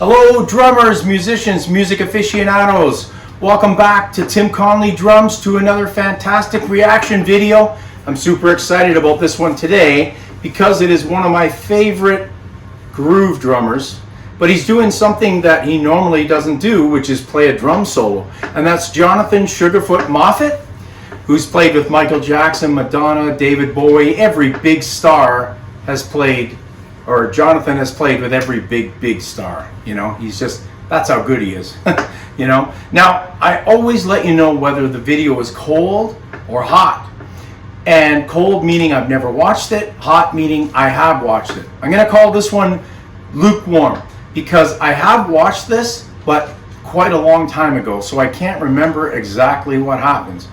Hello drummers, musicians, music aficionados. Welcome back to Tim Conley Drums, to another fantastic reaction video. I'm super excited about this one today because it is one of my favorite groove drummers, but he's doing something that he normally doesn't do, which is play a drum solo. And that's Jonathan Sugarfoot Moffett, who's played with Michael Jackson, Madonna, David Bowie. Every big star has played, or Jonathan has played with every big star. You know, he's just, that's how good he is. You know, now I always let you know whether the video is cold or hot. And cold meaning I've never watched it, hot meaning I have watched it. I'm going to call this one lukewarm because I have watched this, but quite a long time ago, so I can't remember exactly what happens.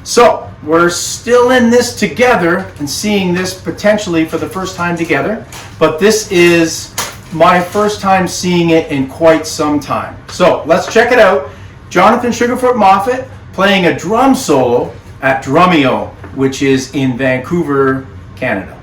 So we're still in this together and seeing this potentially for the first time together, but this is my first time seeing it in quite some time. So let's check it out. Jonathan Sugarfoot Moffett playing a drum solo at Drumeo, which is in Vancouver, Canada.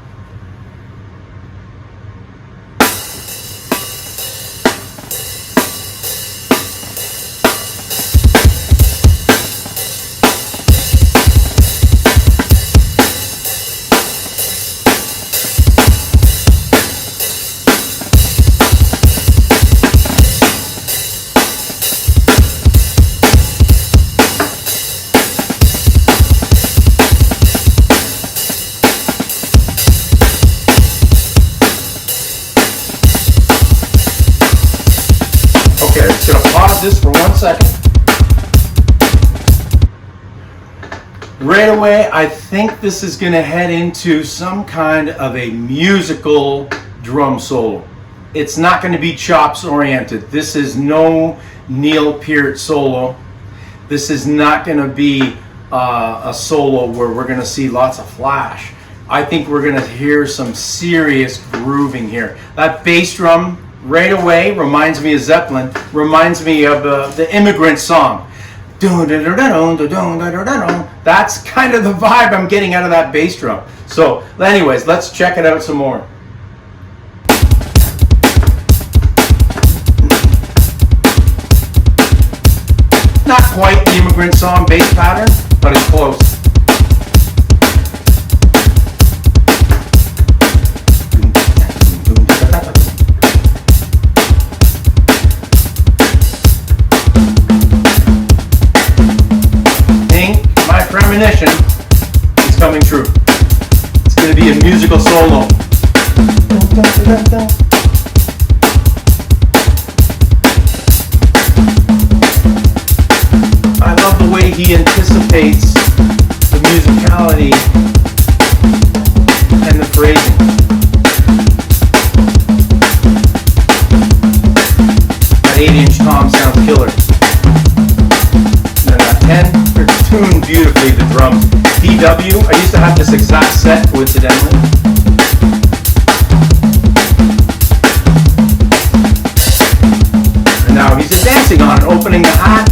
Okay, I'm just going to pause this for 1 second. Right away, I think this is going to head into some kind of a musical drum solo. It's not going to be chops oriented. This is no Neil Peart solo. This is not going to be a solo where we're going to see lots of flash. I think we're going to hear some serious grooving here. That bass drum right away reminds me of Zeppelin, reminds me of the Immigrant Song. That's kind of the vibe I'm getting out of that bass drum. So anyways, let's check it out some more. Not quite the Immigrant Song bass pattern, but it's close. Premonition is coming true. It's going to be a musical solo. I love the way he anticipates the musicality and the phrasing. That 8-inch tom sounds killer. And that 10, it's tuned beautifully, the drums. DW, I used to have this exact set, coincidentally. And now he's dancing on it, opening the hat.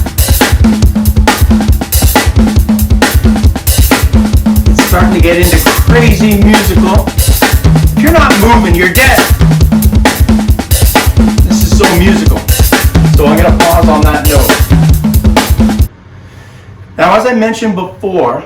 It's starting to get into crazy musical. If you're not moving, you're dead. This is so musical. So I'm going to pause on that note. Now, as I mentioned before,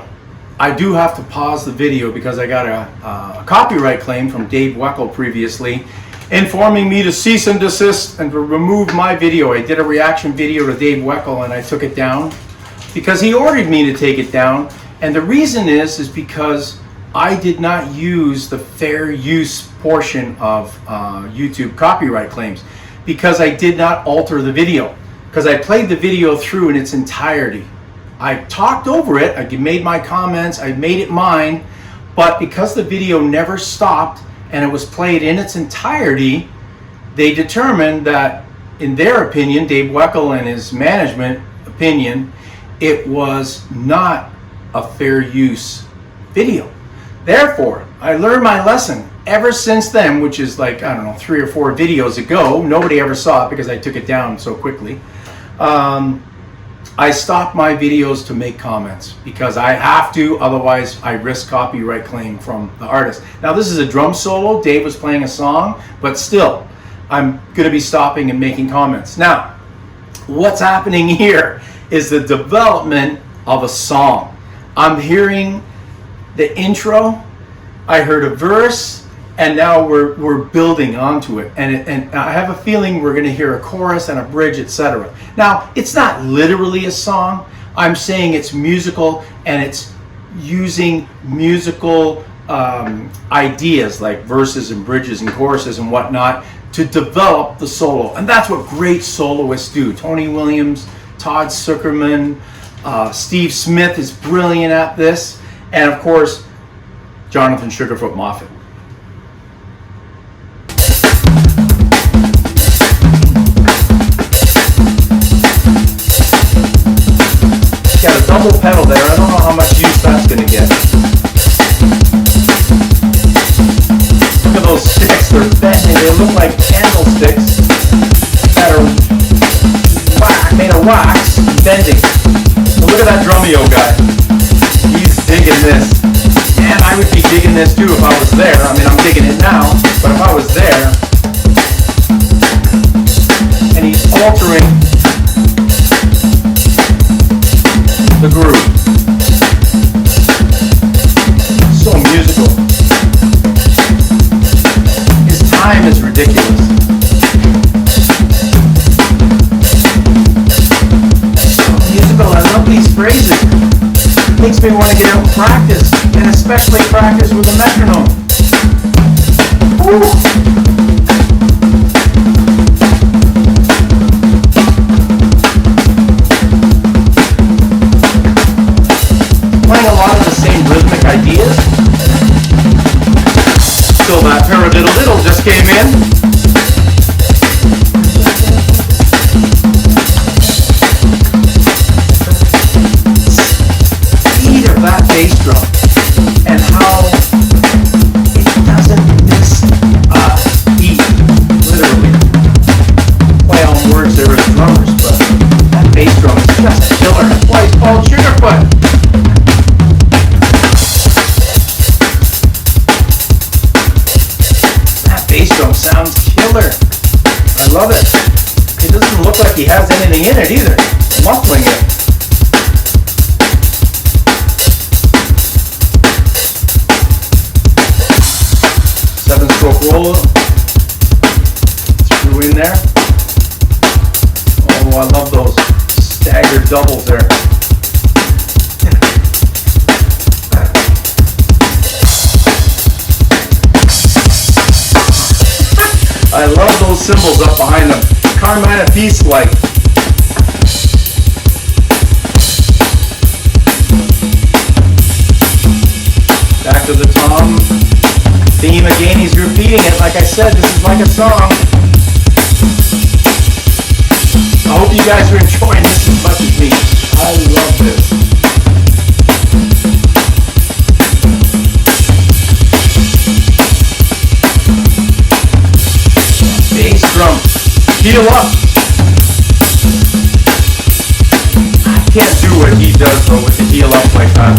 I do have to pause the video because I got a copyright claim from Dave Weckl previously, informing me to cease and desist and to remove my video. I did a reaction video to Dave Weckl and I took it down because he ordered me to take it down. And the reason is because I did not use the fair use portion of YouTube copyright claims, because I did not alter the video, because I played the video through in its entirety. I talked over it, I made my comments, I made it mine, but because the video never stopped and it was played in its entirety, they determined that, in their opinion, Dave Weckl and his management opinion, it was not a fair use video. Therefore, I learned my lesson. Ever since then, which is like, I don't know, 3 or 4 videos ago, nobody ever saw it because I took it down so quickly. I stopped my videos to make comments because I have to, otherwise I risk copyright claim from the artist. Now this is a drum solo, Dave was playing a song, but still, I'm going to be stopping and making comments. Now, what's happening here is the development of a song. I'm hearing the intro, I heard a verse, and now we're building onto it. And I have a feeling we're going to hear a chorus and a bridge, etc. Now, it's not literally a song. I'm saying it's musical, and it's using musical ideas like verses and bridges and choruses and whatnot to develop the solo. And that's what great soloists do. Tony Williams, Todd Sucherman, Steve Smith is brilliant at this, and of course Jonathan Sugarfoot Moffett. Got a double pedal there. I don't know how much use that's going to get. Look at those sticks. They're bending. They look like candlesticks that are made of wax, bending. But look at that Drumeo guy. He's digging this. And I would be digging this too if I was there. I mean, I'm digging it now, but if I was there, and he's altering the groove. So musical. His time is ridiculous. So musical. I love these phrases. It makes me want to get out and practice, and especially practice with a metronome. Woo! A lot of the same rhythmic ideas. So that paradiddle just came in. Speed of that bass drum and how it doesn't miss a beat, literally. Play on words there as drummers, but that bass drum is just killer. That's why it's called Sugarfoot. Bass drum sounds killer. I love it. It doesn't look like he has anything in it either. Muffling it. Seven-stroke roller. Screw in there. Oh, I love those staggered doubles there. I love those cymbals up behind them. Carmine Peace-like. Back to the tom theme again. He's repeating it. Like I said, this is like a song. I hope you guys are enjoying this as much as me. I love this. Drum. Heel up. I can't do what he does though with the heel up like that.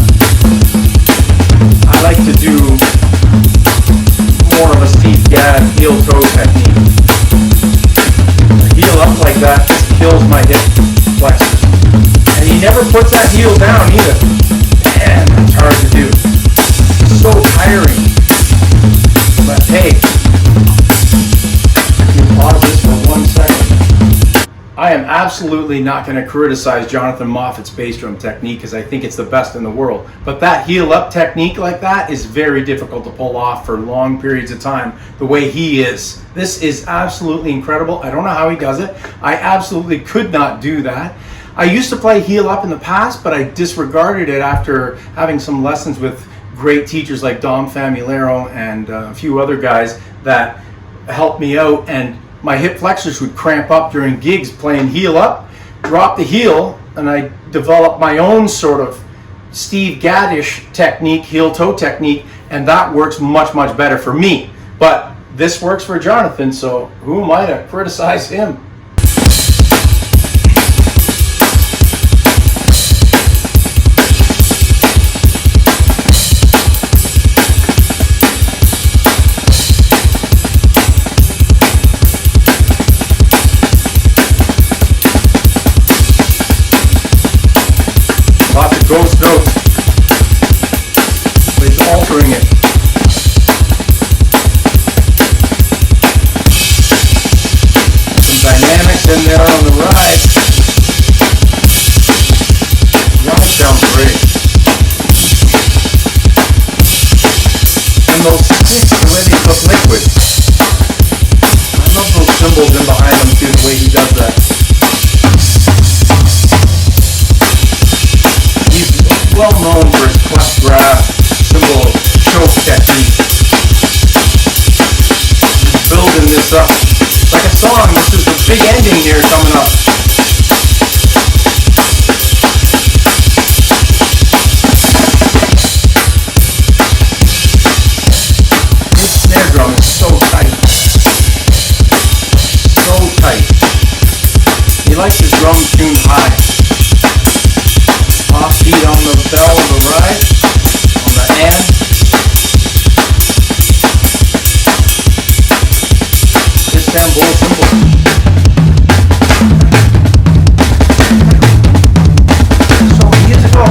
I like to do more of a Steve Gadd heel toe technique. Heel up like that just kills my hip flexors. And he never puts that heel down either. Man, that's hard to do. It's so tiring. But hey, pause this for 1 second. I am absolutely not going to criticize Jonathan Moffett's bass drum technique because I think it's the best in the world. But that heel up technique like that is very difficult to pull off for long periods of time the way he is. This is absolutely incredible. I don't know how he does it. I absolutely could not do that. I used to play heel up in the past, but I disregarded it after having some lessons with great teachers like Dom Famulero and a few other guys that helped me out, and my hip flexors would cramp up during gigs playing heel up, drop the heel, and I developed my own sort of Steve Gaddish technique, heel toe technique, and that works much, much better for me. But this works for Jonathan, so who am I to criticize him? ghost notes. He's altering it. Some dynamics in there on the ride. Ride sounds great. And those sticks, the way they cook liquid. I love those cymbals in behind him too, the way he does that. He's well known for his cleft grab cymbal choke technique. He's building this up. Like a song, this is the big ending here coming up. His snare drum is so tight. So tight. He likes his drum tuned high. Offbeat on the bell of the ride, on the and. Istanbul cymbals. So musical.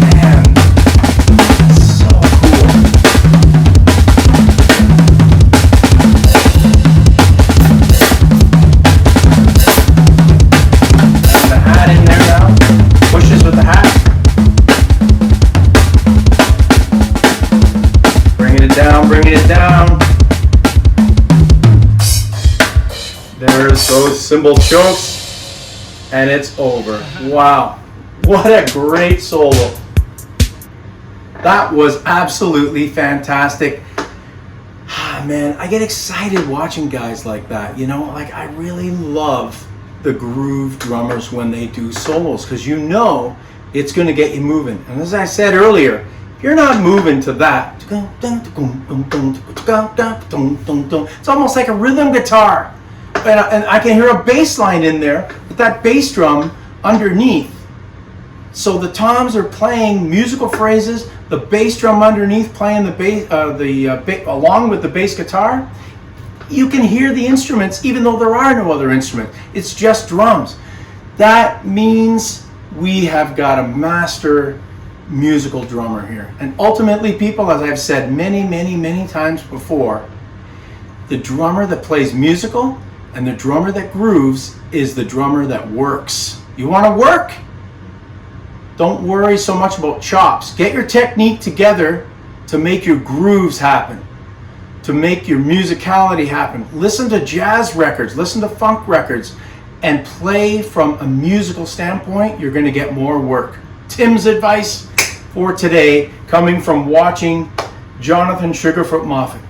Man, so cool. Bringing it down. There's those cymbal chokes, and it's over. Wow, what a great solo. That was absolutely fantastic. Man, I get excited watching guys like that, you know, like I really love the groove drummers when they do solos, because you know it's going to get you moving. And as I said earlier, if you're not moving to that, it's almost like a rhythm guitar. And I can hear a bass line in there with that bass drum underneath. So the toms are playing musical phrases, the bass drum underneath playing the bass, along with the bass guitar. You can hear the instruments even though there are no other instruments. It's just drums. That means we have got a master musical drummer here. And ultimately, people, as I've said many times before, the drummer that plays musical and the drummer that grooves is the drummer that works. You want to work? Don't worry so much about chops. Get your technique together to make your grooves happen, to make your musicality happen. Listen to jazz records, listen to funk records, and play from a musical standpoint. You're going to get more work. Tim's advice for today, coming from watching Jonathan Sugarfoot Moffett.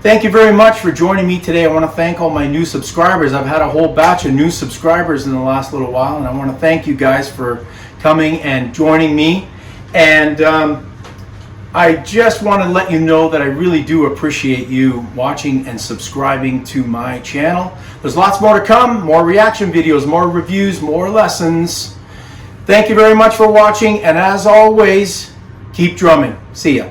Thank you very much for joining me today. I want to thank all my new subscribers. I've had a whole batch of new subscribers in the last little while, and I want to thank you guys for coming and joining me. And I just want to let you know that I really do appreciate you watching and subscribing to my channel. There's lots more to come, more reaction videos, more reviews, more lessons. Thank you very much for watching, and as always, keep drumming. See ya.